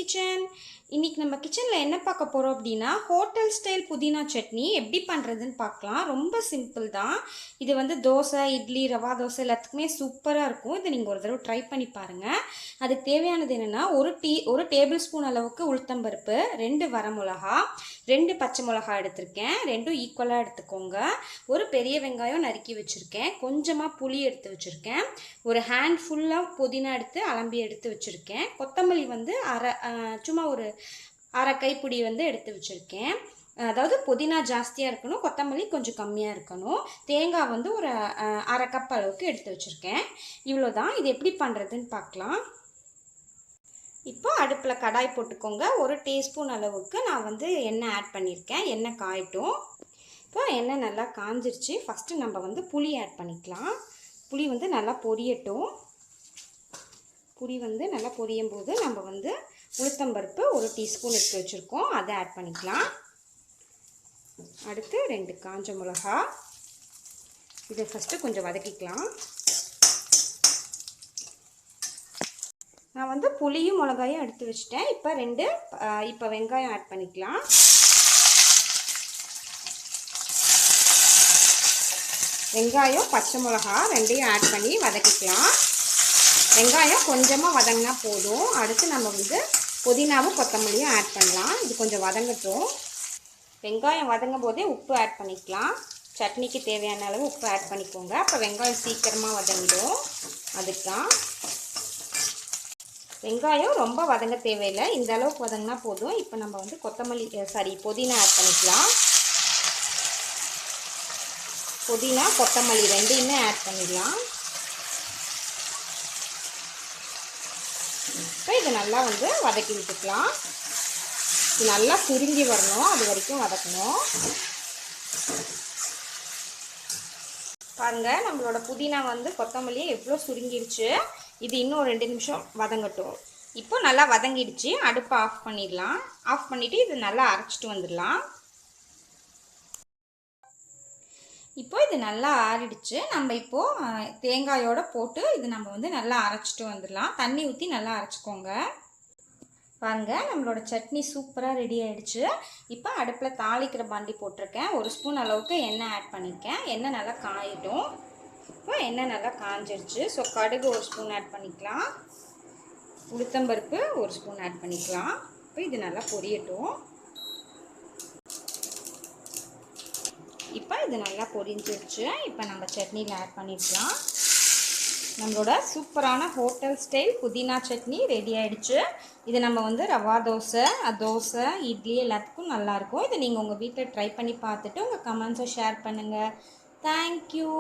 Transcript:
Kitchen. இன்னைக்கு நம்ம கிச்சனில் என்ன பார்க்க போகிறோம் அப்படின்னா ஹோட்டல் ஸ்டைல் புதினா சட்னி எப்படி பண்ணுறதுன்னு பார்க்கலாம். ரொம்ப சிம்பிள் தான். இது வந்து தோசை, இட்லி, ரவா தோசை எல்லாத்துக்குமே சூப்பராக இருக்கும். இதை நீங்கள் ஒரு தடவை ட்ரை பண்ணி பாருங்கள். அதுக்கு தேவையானது என்னென்னா ஒரு டேபிள் ஸ்பூன் அளவுக்கு உளுத்தம்பருப்பு, 2 வரமிளகா, 2 பச்சை மிளகா எடுத்திருக்கேன். ரெண்டும் ஈக்குவலாக எடுத்துக்கோங்க. ஒரு பெரிய வெங்காயம் நறுக்கி வச்சுருக்கேன். கொஞ்சமாக புளி எடுத்து வச்சுருக்கேன். ஒரு ஹேண்ட் ஃபுல்லாக புதினா எடுத்து அலம்பி எடுத்து வச்சுருக்கேன். கொத்தமல்லி வந்து சும்மா ஒரு அரை கைப்பிடி வந்து எடுத்து வச்சுருக்கேன். அதாவது புதினா ஜாஸ்தியாக இருக்கணும், கொத்தமல்லி கொஞ்சம் கம்மியாக இருக்கணும். தேங்காய் வந்து ஒரு அரை கப் அளவுக்கு எடுத்து வச்சுருக்கேன். இவ்வளோ தான். இது எப்படி பண்ணுறதுன்னு பார்க்கலாம். இப்போ அடுப்பில் கடாய் போட்டுக்கோங்க. 1 டீஸ்பூன் அளவுக்கு நான் வந்து எண்ணெய் ஆட் பண்ணியிருக்கேன். எண்ணெய் காயட்டும். இப்போ எண்ணெய் நல்லா காஞ்சிருச்சு. ஃபஸ்ட்டு நம்ம வந்து புளி ஆட் பண்ணிக்கலாம். புளி வந்து நல்லா பொரியட்டும். புளி வந்து நல்லா பொரியும் போது நம்ம வந்து உளுத்தம்பருப்பு 1 டீஸ்பூன் எடுத்து வச்சுருக்கோம், அதை ஆட் பண்ணிக்கலாம். அடுத்து 2 காஞ்ச மிளகா, இதை ஃபஸ்ட்டு கொஞ்சம் வதக்கிக்கலாம். நான் வந்து புளியும் மிளகாயும் எடுத்து வச்சுட்டேன். இப்போ வெங்காயம் ஆட் பண்ணிக்கலாம். வெங்காயம், பச்சை மிளகா ரெண்டையும் ஆட் பண்ணி வதக்கிக்கலாம். வெங்காயம் கொஞ்சமாக வதங்கினா போதும். அடுத்து நம்ம வந்து புதினாவும் கொத்தமல்லியும் ஆட் பண்ணலாம். இது கொஞ்சம் வதங்கட்டும். வெங்காயம் வதங்கும் போதே உப்பு ஆட் பண்ணிக்கலாம். சட்னிக்கு தேவையான அளவு உப்பு ஆட் பண்ணிக்கோங்க. அப்போ வெங்காயம் சீக்கிரமாக வதங்கிடும். அதுக்கு தான். வெங்காயம் ரொம்ப வதங்க தேவையில்லை, இந்த அளவுக்கு வதங்கினா போதும். இப்போ நம்ம வந்து புதினா ஆட் பண்ணிக்கலாம். புதினா, கொத்தமல்லி ரெண்டையுமே ஆட் பண்ணிடலாம். இப்போ இது நல்லா வந்து வதக்கி விட்டுக்கலாம். இது நல்லா சுருங்கி வரணும், அது வரைக்கும் வதக்கணும். பாருங்கள், நம்மளோட புதினா வந்து கொத்தமல்லி எவ்வளோ சுருங்கிடுச்சு. இது இன்னும் 2 நிமிஷம் வதங்கட்டும். இப்போ நல்லா வதங்கிடுச்சு. அடுப்பை ஆஃப் பண்ணிடலாம். ஆஃப் பண்ணிவிட்டு இது நல்லா அரைச்சிட்டு வந்துடலாம். இப்போ இது நல்லா ஆறிடுச்சு. நம்ம இப்போது தேங்காயோடு போட்டு இது நம்ம வந்து நல்லா அரைச்சிட்டு வந்துடலாம். தண்ணி ஊற்றி நல்லா அரைச்சிக்கோங்க. பாருங்கள், நம்மளோட சட்னி சூப்பராக ரெடி ஆகிடுச்சு. இப்போ அடுப்பில் தாளிக்கிற பாண்டி போட்டிருக்கேன். 1 ஸ்பூன் அளவுக்கு எண்ணெய் ஆட் பண்ணியிருக்கேன். எண்ணெய் நல்லா காயிடும். இப்போ எண்ணெய் நல்லா காஞ்சிடுச்சு. ஸோ கடுகு 1 ஸ்பூன் ஆட் பண்ணிக்கலாம். உளுத்தம்பருப்பு 1 ஸ்பூன் ஆட் பண்ணிக்கலாம். இப்போ இது நல்லா பொரியட்டும். இப்போ இது நல்லா பொரிஞ்சிருச்சு. இப்போ நம்ம சட்னியில் ஆட் பண்ணிக்கலாம். நம்மளோட சூப்பரான ஹோட்டல் ஸ்டைல் புதினா சட்னி ரெடி ஆகிடுச்சு. இது நம்ம வந்து ரவா தோசை, இட்லி எல்லாத்துக்கும் நல்லாயிருக்கும். இதை நீங்கள் உங்கள் வீட்டில் ட்ரை பண்ணி பார்த்துட்டு உங்கள் கமெண்ட்ஸை ஷேர் பண்ணுங்கள். தேங்க்யூ.